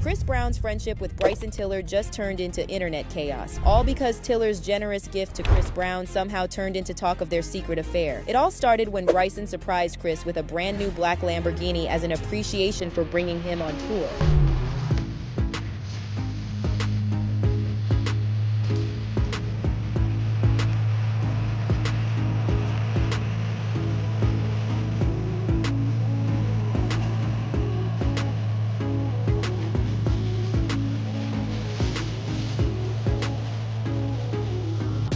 Chris Brown's friendship with Bryson Tiller just turned into internet chaos, all because Tiller's generous gift to Chris Brown somehow turned into talk of their secret affair. It all started when Bryson surprised Chris with a brand new black Lamborghini as an appreciation for bringing him on tour.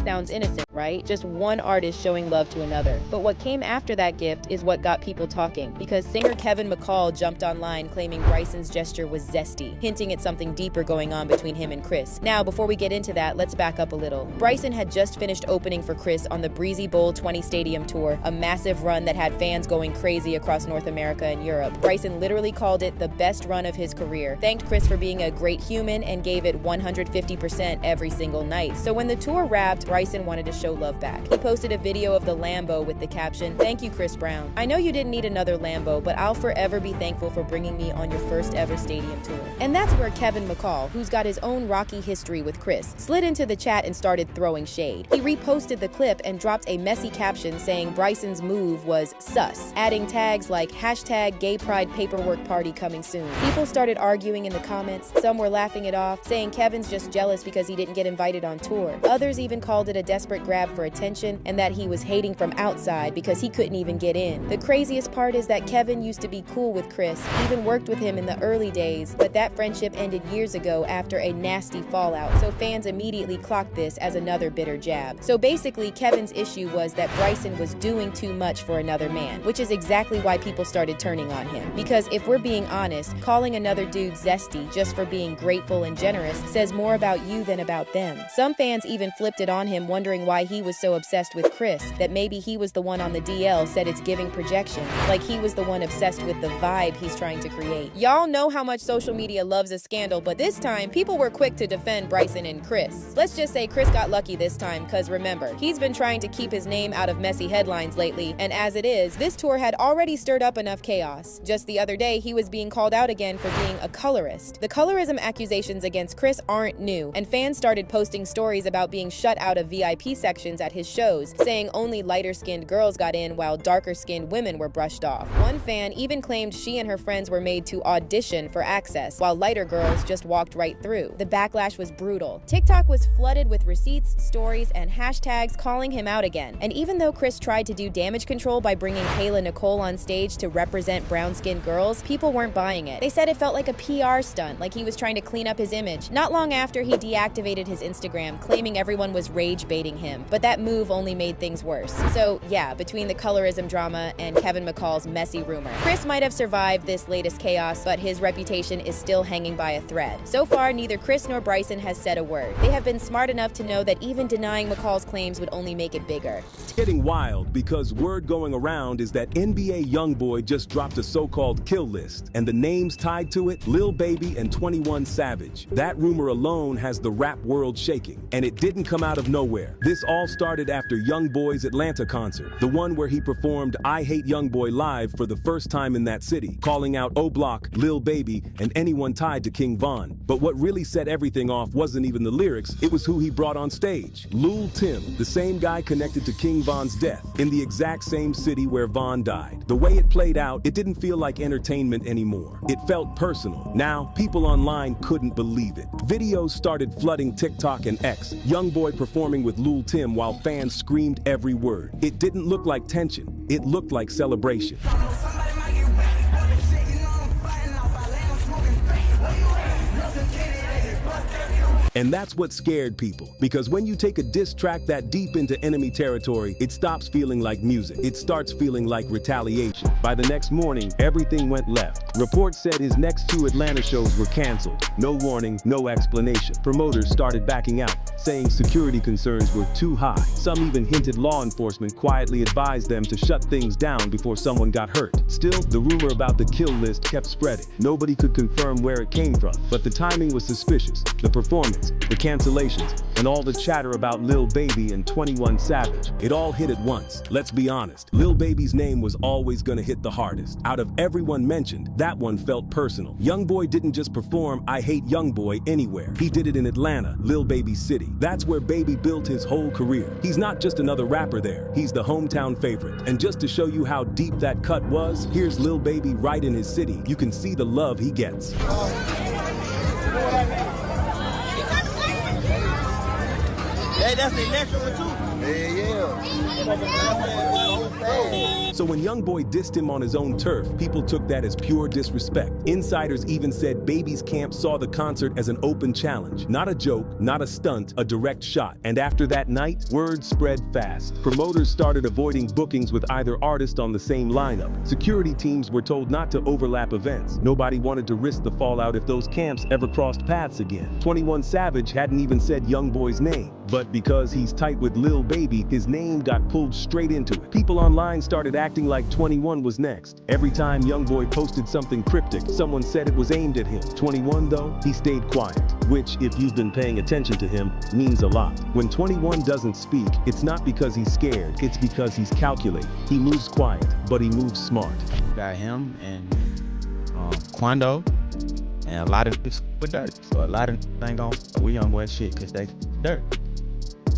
Sounds innocent, right? Just one artist showing love to another. But what came after that gift is what got people talking, because singer Kevin McCall jumped online claiming Bryson's gesture was zesty, hinting at something deeper going on between him and Chris. Now, before we get into that, let's back up a little. Bryson had just finished opening for Chris on the Breezy Bowl 20 Stadium Tour, a massive run that had fans going crazy across North America and Europe. Bryson literally called it the best run of his career, thanked Chris for being a great human, and gave it 150% every single night. So when the tour wrapped, Bryson wanted to show love back. He posted a video of the Lambo with the caption, "Thank you, Chris Brown. I know you didn't need another Lambo, but I'll forever be thankful for bringing me on your first ever stadium tour." And that's where Kevin McCall, who's got his own rocky history with Chris, slid into the chat and started throwing shade. He reposted the clip and dropped a messy caption saying Bryson's move was sus, adding tags like #gay pride paperwork party coming soon. People started arguing in the comments. Some were laughing it off, saying Kevin's just jealous because he didn't get invited on tour. Others even called it a desperate grab for attention and that he was hating from outside because he couldn't even get in. The craziest part is that Kevin used to be cool with Chris, even worked with him in the early days, but that friendship ended years ago after a nasty fallout, so fans immediately clocked this as another bitter jab. So basically, Kevin's issue was that Bryson was doing too much for another man, which is exactly why people started turning on him. Because if we're being honest, calling another dude zesty just for being grateful and generous says more about you than about them. Some fans even flipped it on him, wondering why he was so obsessed with Chris, that maybe he was the one on the DL said it's giving projection, like he was the one obsessed with the vibe he's trying to create. Y'all know how much social media loves a scandal, but this time, people were quick to defend Bryson and Chris. Let's just say Chris got lucky this time, cause remember, he's been trying to keep his name out of messy headlines lately, and as it is, this tour had already stirred up enough chaos. Just the other day, he was being called out again for being a colorist. The colorism accusations against Chris aren't new, and fans started posting stories about being shut out of VIP sections at his shows, saying only lighter-skinned girls got in while darker-skinned women were brushed off. One fan even claimed she and her friends were made to audition for access, while lighter girls just walked right through. The backlash was brutal. TikTok was flooded with receipts, stories, and hashtags calling him out again. And even though Chris tried to do damage control by bringing Kayla Nicole on stage to represent brown-skinned girls, people weren't buying it. They said it felt like a PR stunt, like he was trying to clean up his image. Not long after, he deactivated his Instagram, claiming everyone was rage baiting him, but that move only made things worse. So yeah, between the colorism drama and Kevin McCall's messy rumor, Chris might have survived this latest chaos, but his reputation is still hanging by a thread. So far, neither Chris nor Bryson has said a word. They have been smart enough to know that even denying McCall's claims would only make it bigger. It's getting wild because word going around is that NBA Youngboy just dropped a so-called kill list, and the names tied to it, Lil Baby and 21 Savage. That rumor alone has the rap world shaking, and it didn't come out of nowhere. This all started after Youngboy's Atlanta concert, the one where he performed I Hate Youngboy live for the first time in that city, calling out O-Block, Lil Baby, and anyone tied to King Von. But what really set everything off wasn't even the lyrics, it was who he brought on stage. Lil Tim, the same guy connected to King Von's death, in the exact same city where Von died. The way it played out, it didn't feel like entertainment anymore. It felt personal. Now, people online couldn't believe it. Videos started flooding TikTok and X, Youngboy performing with Lil Tim while fans screamed every word. It didn't look like tension, it looked like celebration. And that's what scared people, because when you take a diss track that deep into enemy territory, it stops feeling like music. It starts feeling like retaliation. By the next morning, everything went left. Reports said his next 2 Atlanta shows were canceled. No warning, no explanation. Promoters started backing out, saying security concerns were too high. Some even hinted law enforcement quietly advised them to shut things down before someone got hurt. Still, the rumor about the kill list kept spreading. Nobody could confirm where it came from, but the timing was suspicious. The performance, the cancellations, and all the chatter about Lil Baby and 21 Savage. It all hit at once. Let's be honest, Lil Baby's name was always gonna hit the hardest. Out of everyone mentioned, that one felt personal. Youngboy didn't just perform I Hate Youngboy anywhere. He did it in Atlanta, Lil Baby's city. That's where Baby built his whole career. He's not just another rapper there, he's the hometown favorite. And just to show you how deep that cut was, here's Lil Baby right in his city. You can see the love he gets. Hey, that's the next one too. So when Youngboy dissed him on his own turf, people took that as pure disrespect. Insiders even said Baby's camp saw the concert as an open challenge. Not a joke, not a stunt, a direct shot. And after that night, word spread fast. Promoters started avoiding bookings with either artist on the same lineup. Security teams were told not to overlap events. Nobody wanted to risk the fallout if those camps ever crossed paths again. 21 Savage hadn't even said Youngboy's name. But because he's tight with Lil Baby, his name got pulled straight into it. People online started acting like 21 was next. Every time Youngboy posted something cryptic, someone said it was aimed at him. 21 though, he stayed quiet, which, if you've been paying attention to him, means a lot. When 21 doesn't speak, it's not because he's scared, it's because he's calculating. He moves quiet, but he moves smart. Got him and Quando, and a lot of this with dirt. So a lot of ain't gon' we Youngboy shit because they dirt.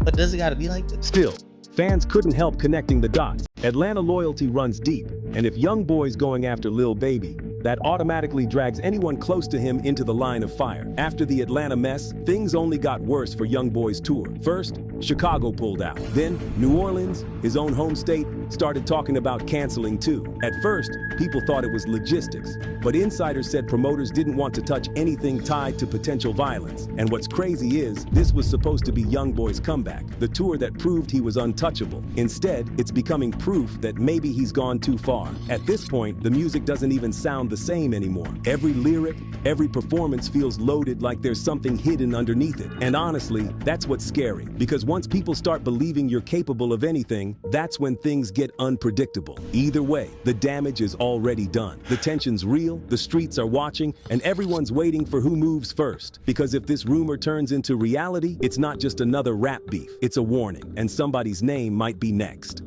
But does it gotta be like this? Still, fans couldn't help connecting the dots. Atlanta loyalty runs deep, and if Youngboy's going after Lil Baby, that automatically drags anyone close to him into the line of fire. After the Atlanta mess, things only got worse for Youngboy's tour. First, Chicago pulled out. Then, New Orleans, his own home state, started talking about canceling too. At first, people thought it was logistics, but insiders said promoters didn't want to touch anything tied to potential violence. And what's crazy is, this was supposed to be Youngboy's comeback, the tour that proved he was untouchable. Instead, it's becoming proof that maybe he's gone too far. At this point, the music doesn't even sound the same anymore. Every lyric, every performance feels loaded like there's something hidden underneath it. And honestly, that's what's scary, because once people start believing you're capable of anything, that's when things get unpredictable. Either way, the damage is already done. The tension's real, the streets are watching, and everyone's waiting for who moves first. Because if this rumor turns into reality, it's not just another rap beef, it's a warning, and somebody's name might be next.